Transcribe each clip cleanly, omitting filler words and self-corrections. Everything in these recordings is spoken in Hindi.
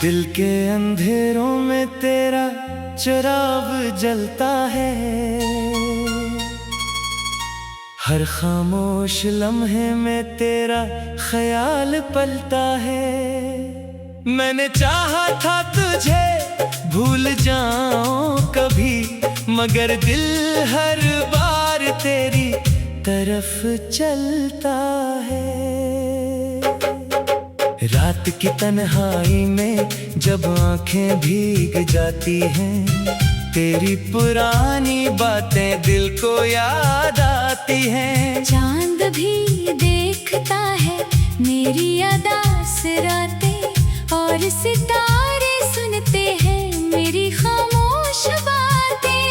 दिल के अंधेरों में तेरा चिराग जलता है, हर खामोश लम्हे में तेरा ख्याल पलता है। मैंने चाहा था तुझे भूल जाऊं कभी, मगर दिल हर बार तेरी तरफ चलता है। रात की तन्हाई में जब आंखें भीग जाती हैं, तेरी पुरानी बातें दिल को याद आती हैं। चांद भी देखता है मेरी उदास रातें, और सितारे सुनते हैं मेरी खामोश बातें।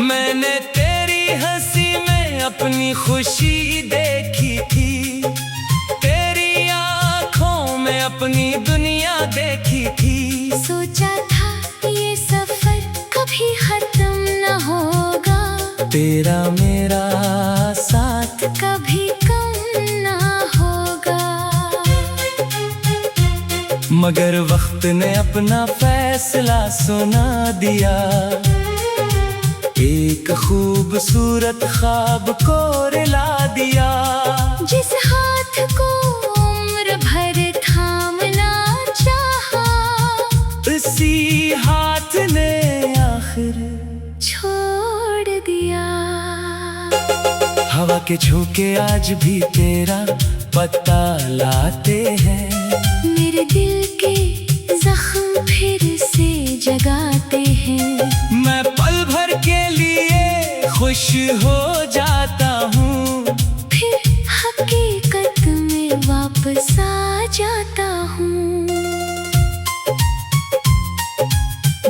मैंने तेरी हंसी में अपनी खुशी देखी थी, तेरी आंखों में अपनी दुनिया देखी थी। सोचा था ये सफर कभी खत्म न होगा, तेरा मेरा साथ कभी कम न होगा। मगर वक्त ने अपना फैसला सुना दिया, एक खूबसूरत ख्वाब को रुला दिया। जिस हाथ को उम्र भर थामना चाहा, उसी हाथ ने आखिर छोड़ दिया। हवा के झोंके आज भी तेरा पता लाते हैं, मेरे दिल के जख्म फिर से जगाते हैं। मैं पल भर के लिए खुश हो जाता हूँ, फिर हकीकत में वापस आ जाता हूँ।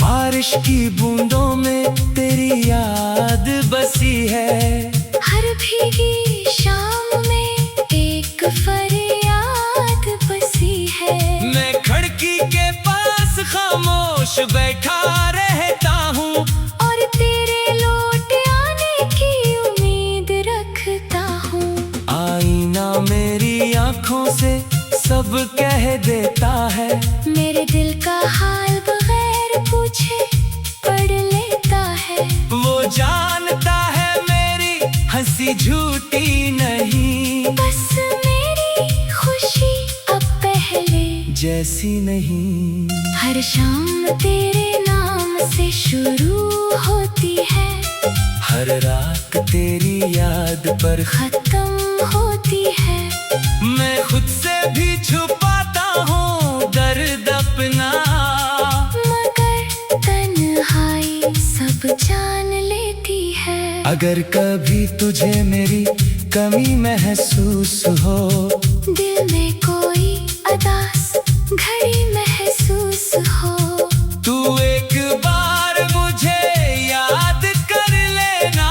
बारिश की बूंदों में तेरी याद बसी है, हर भीगी शाम में एक फरियाद बसी है। मैं खिड़की के पास खामोश बैठा रहता हूँ, और तेरे लौट आने की उम्मीद रखता हूँ। आईना मेरी आंखों से सब कह देता है, मेरे दिल का हाल बगैर पूछे पढ़ लेता है। वो जानता है मेरी हंसी झूठी नहीं, बस मेरी खुशी अब पहले जैसी नहीं। हर शाम तेरे नाम से शुरू होती है, हर रात तेरी याद पर खत्म होती है। मैं खुद से भी छुपाता हूँ दर्द अपना, मगर तन्हाई सब जान लेती है। अगर कभी तुझे मेरी कमी महसूस हो, दिल में कोई उदास घड़ी महसूस हो, तू एक बार मुझे याद कर लेना।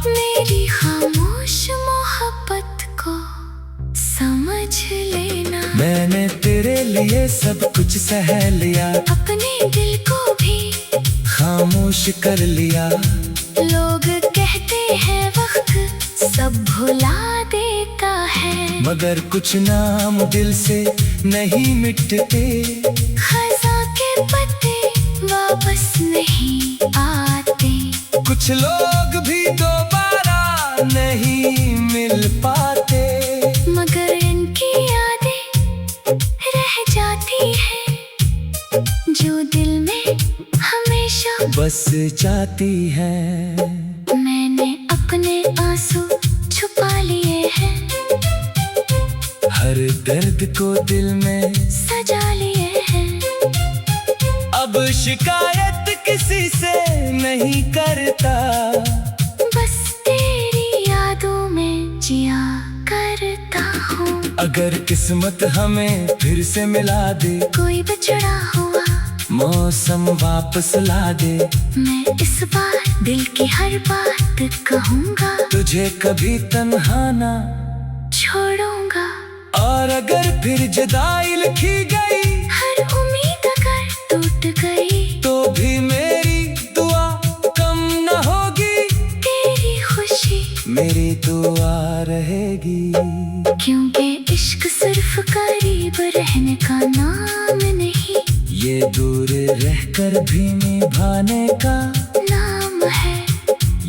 मेरी खामोश मोहब्बत को समझ लेना। मैंने तेरे लिए सब कुछ सह लिया, अपने दिल को भी खामोश कर लिया। लोग कहते हैं वक्त सब भुला देता है, मगर कुछ नाम दिल से नहीं मिटते। खज़ां के पत्ते वापस नहीं आते, कुछ लोग भी दोबारा नहीं मिल पाते, मगर इनकी यादें रह जाती हैं जो दिल में हमेशा बस जाती है। मैंने अपने आंसू छुपा लिए हैं, हर दर्द को दिल में सजा लिए हैं। अब शिकायत किसी से नहीं करता, बस तेरी यादों में जिया करता हूँ। अगर किस्मत हमें फिर से मिला दे, कोई बिछड़ा हुआ मौसम वापस ला दे, मैं इस बार दिल की हर बात कहूँगा, तुझे कभी तन्हा ना छोड़ूंगा। और अगर फिर जुदाई लिखी गई, हर उम्मीद अगर टूट गई, तो भी मेरी दुआ कम न होगी। तेरी खुशी मेरी दुआ रहेगी, क्योंकि इश्क सिर्फ करीब रहने का नाम रहकर भी निभाने का नाम है।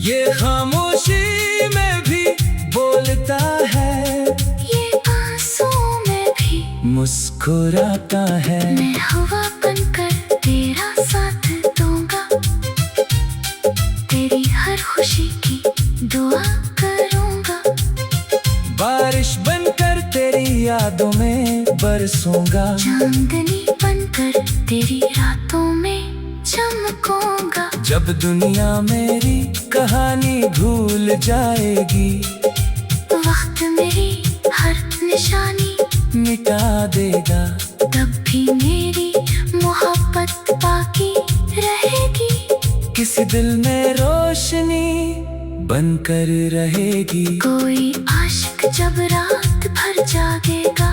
ये खामोशी में भी बोलता है, ये आंसुओं में भी मुस्कुराता है। मैं हवा बनकर तेरा साथ दूंगा, तेरी हर खुशी की दुआ करूंगा। बारिश बनकर तेरी यादों में बरसूंगा, चांदनी बनकर तेरी रातों में चमकूंगा। जब दुनिया मेरी कहानी भूल जाएगी, वक्त मेरी हर निशानी मिटा देगा, तब भी मेरी मोहब्बत बाकी रहेगी। किसी दिल में रोशनी बनकर रहेगी। कोई आशिक जब रात भर जागेगा,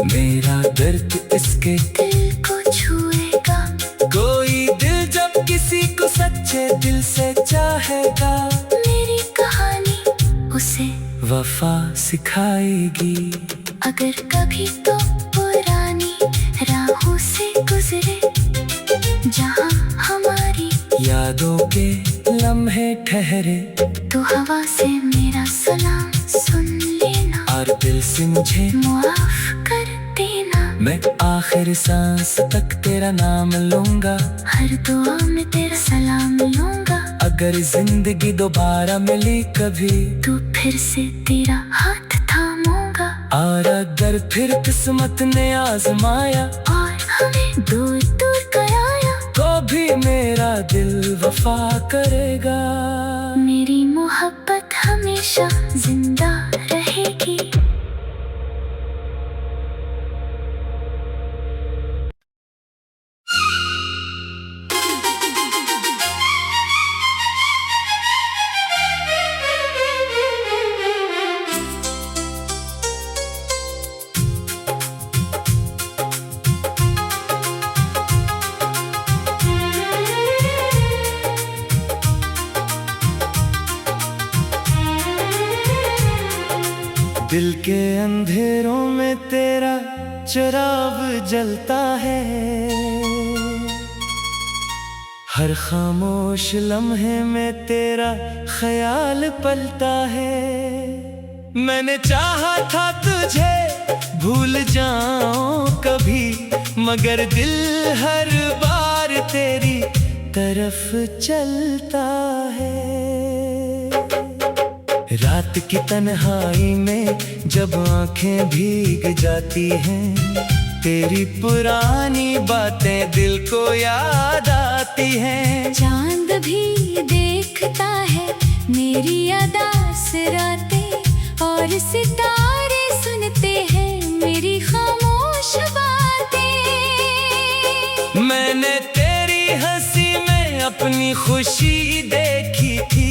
मेरा दर्द इसके दिल को छुएगा। कोई दिल जब किसी को सच्चे दिल से चाहेगा, मेरी कहानी उसे वफा सिखाएगी। अगर कभी तो पुरानी राहों से गुजरे, जहाँ हमारी यादों के लम्हे ठहरे, तो हवा से मेरा सलाम सुन लेना, और दिल से मुझे माफ कर देना। मैं आखिर सांस तक तेरा नाम लूंगा, हर दुआ में तेरा सलाम लूंगा। अगर जिंदगी दोबारा मिली कभी, तू फिर से तेरा हाथ थामूंगा। और अगर फिर किस्मत ने आजमाया और हमें दूर दूर कराया, तो भी मेरा दिल वफा करेगा। मेरी मोहब्बत हमेशा जिंदा रहेगी। दिल के अंधेरों में तेरा चिराग जलता है, हर खामोश लम्हे में तेरा ख्याल पलता है। मैंने चाहा था तुझे भूल जाऊं कभी, मगर दिल हर बार तेरी तरफ चलता है। रात की तन्हाई में जब आंखें भीग जाती हैं, तेरी पुरानी बातें दिल को याद आती हैं। चांद भी देखता है मेरी अदास रातें, और सितारे सुनते हैं मेरी खामोश बातें। मैंने तेरी हंसी में अपनी खुशी देखी थी,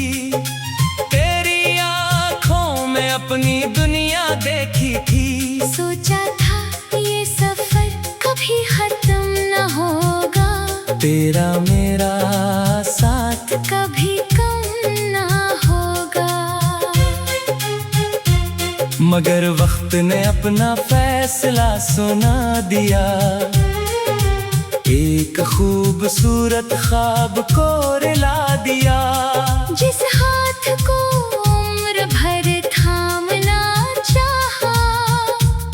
अपनी दुनिया देखी थी। सोचा था ये सफर कभी खत्म न होगा, तेरा मेरा साथ कभी कम न होगा। मगर वक्त ने अपना फैसला सुना दिया, एक खूबसूरत ख्वाब को रुला दिया। जिस हाथ को उम्र भर थामना चाहा,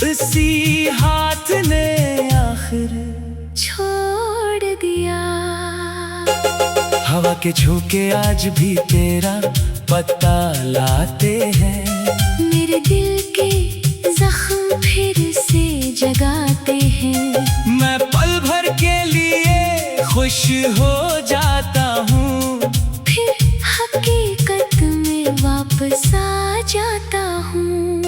उसी हाथ ने आखिर छोड़ दिया। हवा के झोंके आज भी तेरा पता लाते हैं, मेरे दिल के जख्म फिर से जगाते हैं। मैं पल भर के लिए खुश हो जाता हूँ, फिर हकीकत में वापस आ जाता हूँ।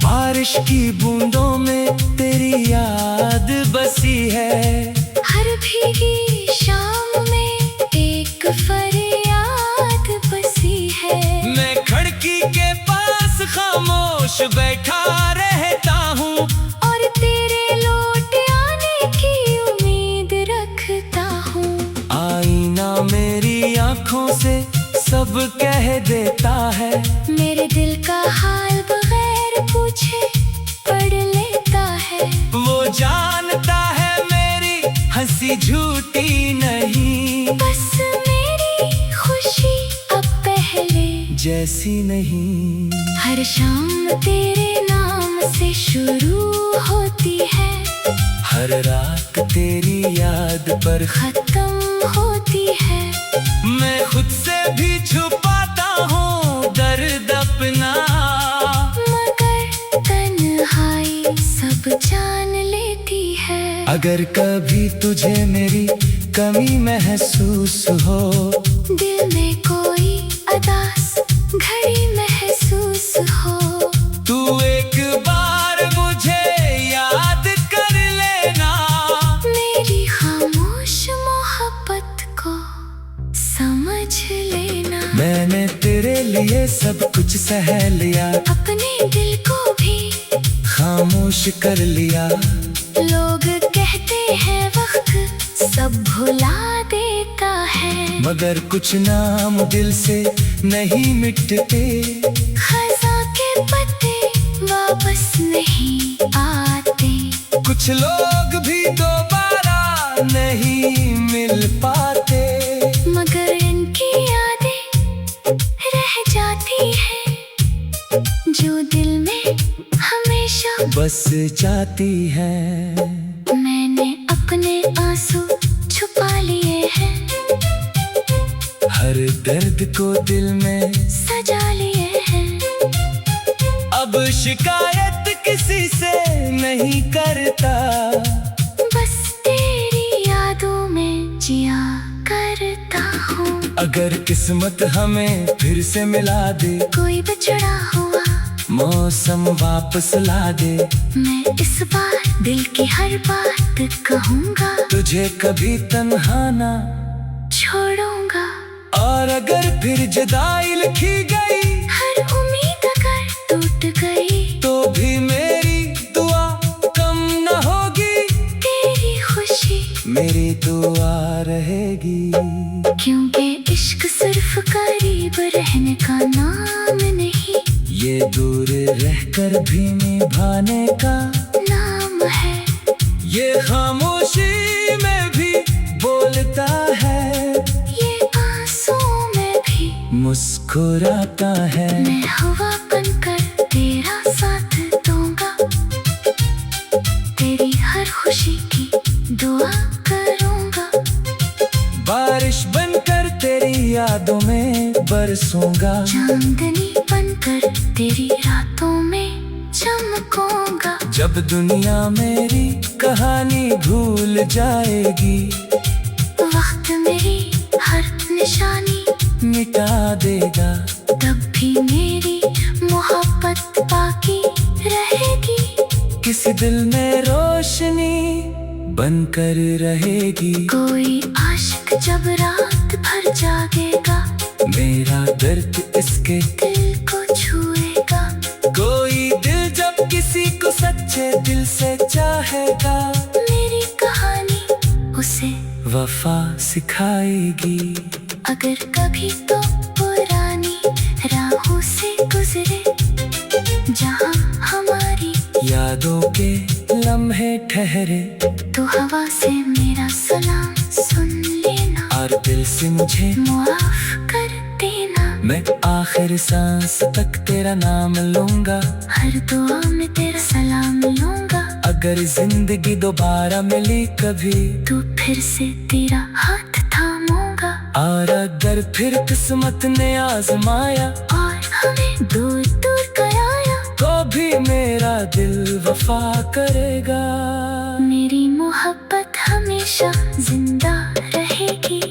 बारिश की बूंदों में तेरी याद बसी है, हर भीगी शाम में एक फरियाद बसी है। मैं खिड़की के पास खामोश बैठा रहता हूँ, और तेरे लौट आने की उम्मीद रखता हूँ। आईना मेरी आँखों से सब कह देता है, मेरे दिल का हाल बगैर पूछे पढ़ लेता है। वो जानता है किसी झूठी नहीं, बस मेरी खुशी अब पहले जैसी नहीं। हर शाम तेरे नाम से शुरू होती है, हर रात तेरी याद पर खत्म होती है। मैं खुद से भी छुपाता हूँ दर्द अपना, मगर तन्हाई सब जान लेती है। अगर कभी तुझे मेरी कमी महसूस हो, दिल में कोई उदास घड़ी महसूस हो, तू एक बार मुझे याद कर लेना। मेरी खामोश मोहब्बत को समझ लेना। मैंने तेरे लिए सब कुछ सह लिया, अपने दिल को भी खामोश कर लिया। लोग कहते हैं वक्त सब भुला देता है, मगर कुछ नाम दिल से नहीं मिटते। खज़ां के पत्ते वापस नहीं आते, कुछ लोग भी दोबारा नहीं मिल पाते, मगर इनकी यादें रह जाती हैं जो दिल में हमेशा बस जाती है। मैंने अपने आंसू छुपा लिए हैं, हर दर्द को दिल में सजा लिए हैं। अब शिकायत किसी से नहीं करता, बस तेरी यादों में जिया करता हूँ। अगर किस्मत हमें फिर से मिला दे, कोई बिछड़ा हुआ मौसम वापस ला दे, मैं इस बार दिल की हर बात कहूँगा, तुझे कभी तन्हा ना छोड़ूंगा। और अगर फिर जुदाई लिखी गई, हर उम्मीद अगर टूट गई, तो भी मेरी दुआ कम न होगी। तेरी खुशी मेरी दुआ रहेगी, क्योंकि इश्क सिर्फ करीब रहने का नाम नहीं, ये दूर रहकर भी निभाने का नाम है। ये खामोशी में भी बोलता है, ये आंसुओं में भी मुस्कुराता है। मैं हवा बनकर तेरा साथ दूंगा, तेरी हर खुशी की दुआ करूंगा। बारिश बनकर तेरी यादों में बरसूंगा, चांदनी बनकर तेरी रातों में चमकूंगा। जब दुनिया मेरी कहानी भूल जाएगी, वक्त मेरी हर निशानी मिटा देगा, तब भी मेरी मोहब्बत बाकी रहेगी। किसी दिल में रोशनी बनकर रहेगी। कोई आशिक जब रात भर जागेगा, मेरा दर्द इसके दिल को छुएगा। कोई दिल जब किसी को सच्चे दिल से चाहेगा, मेरी कहानी उसे वफा सिखाएगी। अगर कभी तो पुरानी राहों से गुजरे, जहाँ हमारी यादों के लम्हे ठहरे, तो हवा से मेरा सलाम सुन लेना, और दिल से मुझे मुआफ कर देना। मैं आखिर सांस तक तेरा नाम लूंगा, हर दुआ में तेरा सलाम लूंगा। अगर जिंदगी दोबारा मिली कभी, तू फिर से तेरा हाथ थामूंगा, और अगर फिर किस्मत ने आजमाया और हमें दूर दूर कराया, तो भी मेरा दिल वफा करेगा। मेरी मोहब्बत हमेशा जिंदा रहेगी।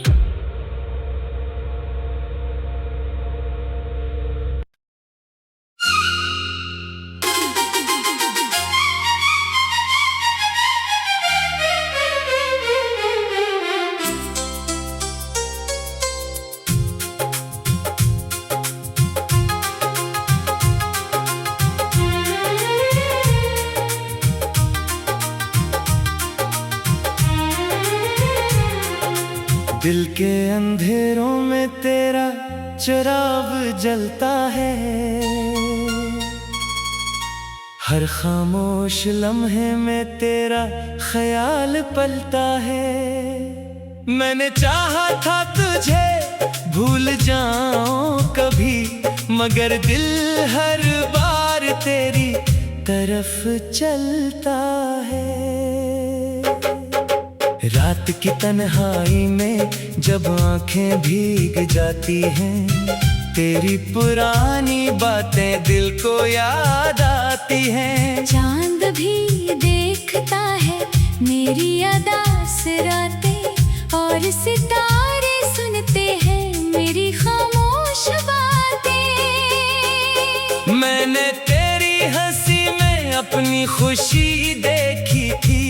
दिल के अंधेरों में तेरा चिराग जलता है, हर खामोश लम्हे में तेरा ख्याल पलता है। मैंने चाहा था तुझे भूल जाऊं कभी, मगर दिल हर बार तेरी तरफ चलता है। रात की तन्हाई में जब आंखें भीग जाती हैं, तेरी पुरानी बातें दिल को याद आती हैं। चांद भी देखता है मेरी अदास रातें, और सितारे सुनते हैं मेरी खामोश बातें। मैंने तेरी हंसी में अपनी खुशी देखी थी,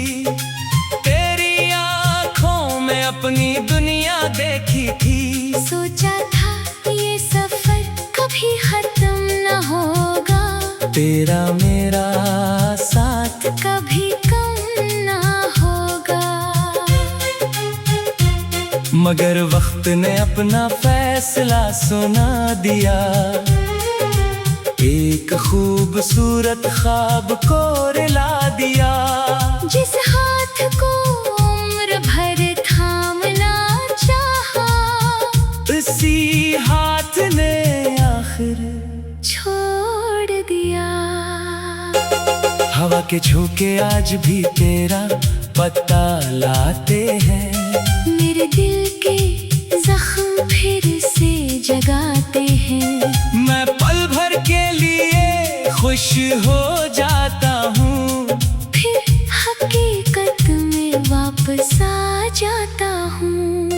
तेरी आंखों में अपनी दुनिया देखी थी। सोचा था ये सफर कभी खत्म न होगा, तेरा मेरा साथ कभी कम न होगा। मगर वक्त ने अपना फैसला सुना दिया, एक खूबसूरत ख्वाब को रुला दिया। जिस हाथ को उम्र भर थामना चाहा, उसी हाथ ने आखिर छोड़ दिया। हवा के झोंके आज भी तेरा पता लाते हैं, मेरे दिल के जख्म फिर से जगाते हैं। मैं पल भर के लिए खुश हो जाता हूँ, फिर हकीकत में वापस आ जाता हूँ।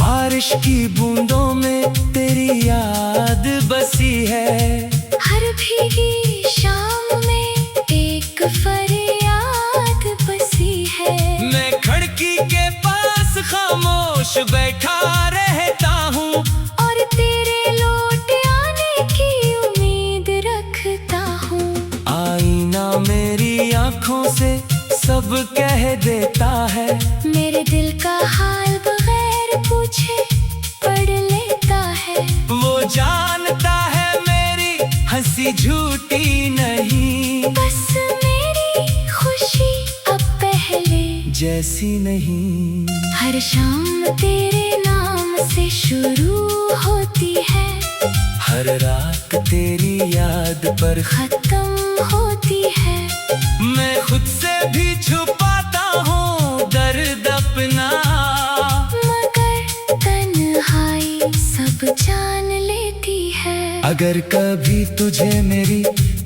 बारिश की बूंदों में तेरी याद बसी है, हर भीगी शाम में एक फरियाद बसी है। मैं खिड़की के पास खामोश बैठा रहता हूँ, और तेरे लौट आने की उम्मीद रखता हूँ। आईना मेरी आंखों से सब कह देता है, मेरे दिल का हाल बगैर पूछे पढ़ लेता है। वो जानता है मेरी हंसी झूठी नहीं, बस मेरी खुशी अब पहले जैसी नहीं। हर शाम तेरे नाम से शुरू होती है, हर रात तेरी याद पर खत्म होती है। मैं खुद से भी छुपाता हूँ दर्द अपना, मगर तन्हाई सब जान लेती है। अगर कभी तुझे मेरी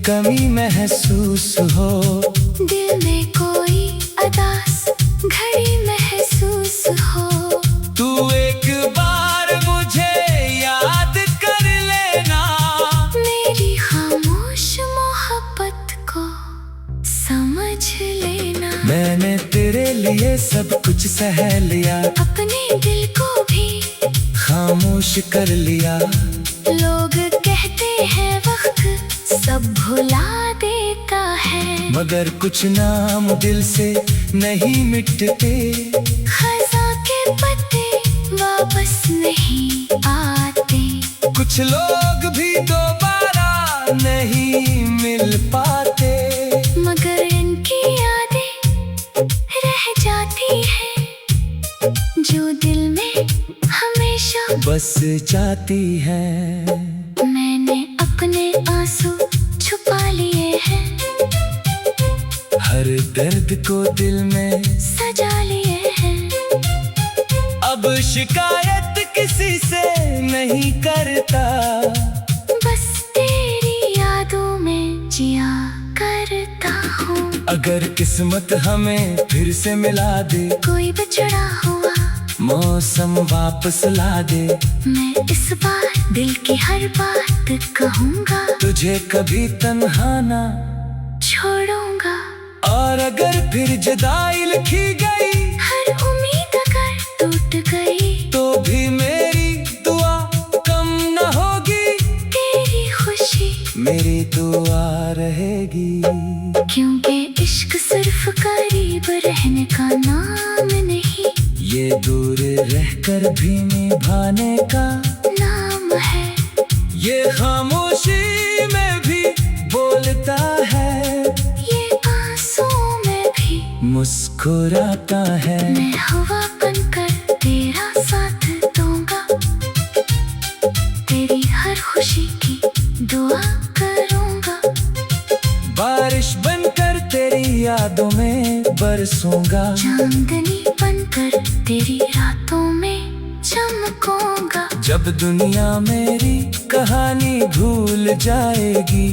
कमी महसूस हो, दिल में कोई अदास घड़ी महसूस हो, तू एक बार मुझे याद कर लेना। मेरी खामोश मोहब्बत को समझ लेना। मैंने तेरे लिए सब कुछ सह लिया, अपने दिल को भी खामोश कर लिया। लोग कहते हैं वक्त सब भुला देता है, मगर कुछ नाम दिल से नहीं मिटते। खज़ां के पत्ते वापस नहीं आते, कुछ लोग भी दोबारा नहीं मिल पाते, मगर इनकी यादें रह जाती हैं जो दिल में हमेशा बस जाती है। मैंने अपने आंसू छुपा लिए हैं, हर दर्द को दिल में सजा लिए हैं। अब शिकायत किसी से नहीं करता, बस तेरी यादों में जिया करता हूँ। अगर किस्मत हमें फिर से मिला दे, कोई बिछड़ा हुआ मौसम वापस ला दे, मैं इस बार दिल की हर बात कहूँगा, तुझे कभी तन्हा ना छोड़ूंगा। और अगर फिर जुदाई लिखी गई, हर उम्मीद अगर टूट गई, तो भी मेरी दुआ कम न होगी। तेरी खुशी मेरी दुआ रहेगी, क्योंकि इश्क सिर्फ करीब रहने का नाम नहीं, ये दूर रहकर भी निभाने का नाम है। ये खामोशी खुशी में भी बोलता है, ये आंसुओं में भी मुस्कुराता है। मैं हवा बनकर तेरा साथ दूंगा, तेरी हर खुशी की दुआ करूंगा। बारिश बनकर तेरी यादों में बरसूंगा, चांदनी बनकर तेरी रातों में चमकूंगा। जब दुनिया मेरी कहानी भूल जाएगी,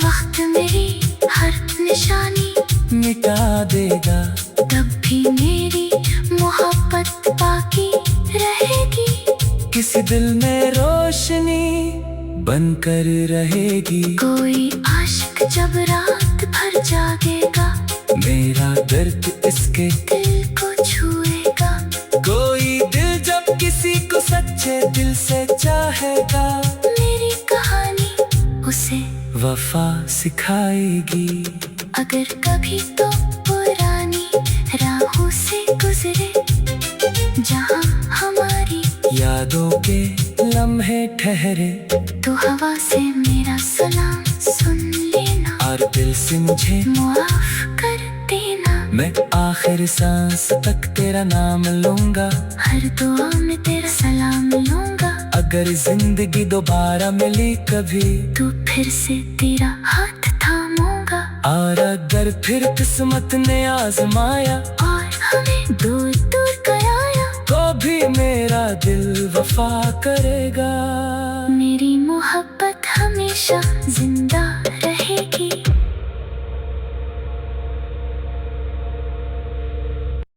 वक्त मेरी हर निशानी मिटा देगा, तब भी मेरी मोहब्बत बाकी रहेगी। किसी दिल में रोशनी बनकर रहेगी। कोई आशिक जब रात भर जागेगा, मेरा दर्द इसके दिल को छुएगा। कोई दिल जब किसी को सच्चे दिल से चाहेगा, मेरी कहानी उसे वफा सिखाएगी। अगर कभी तो पुरानी राहों से गुजरे, जहाँ हमारी यादों के लम्हे ठहरे, तो हवा से मेरा सलाम सुन लेना, और दिल से मुझे मुआफ कर देना। मैं आखिर सांस तक तेरा नाम लूंगा, हर दुआ में तेरा सलाम लूंगा। अगर जिंदगी दोबारा मिली कभी, तू फिर से तेरा हाथ थामूंगा। और अगर फिर किस्मत ने आजमाया और हमें दूर दूर कराया, तो भी मेरा दिल वफा करेगा। मेरी मोहब्बत हमेशा जिंदा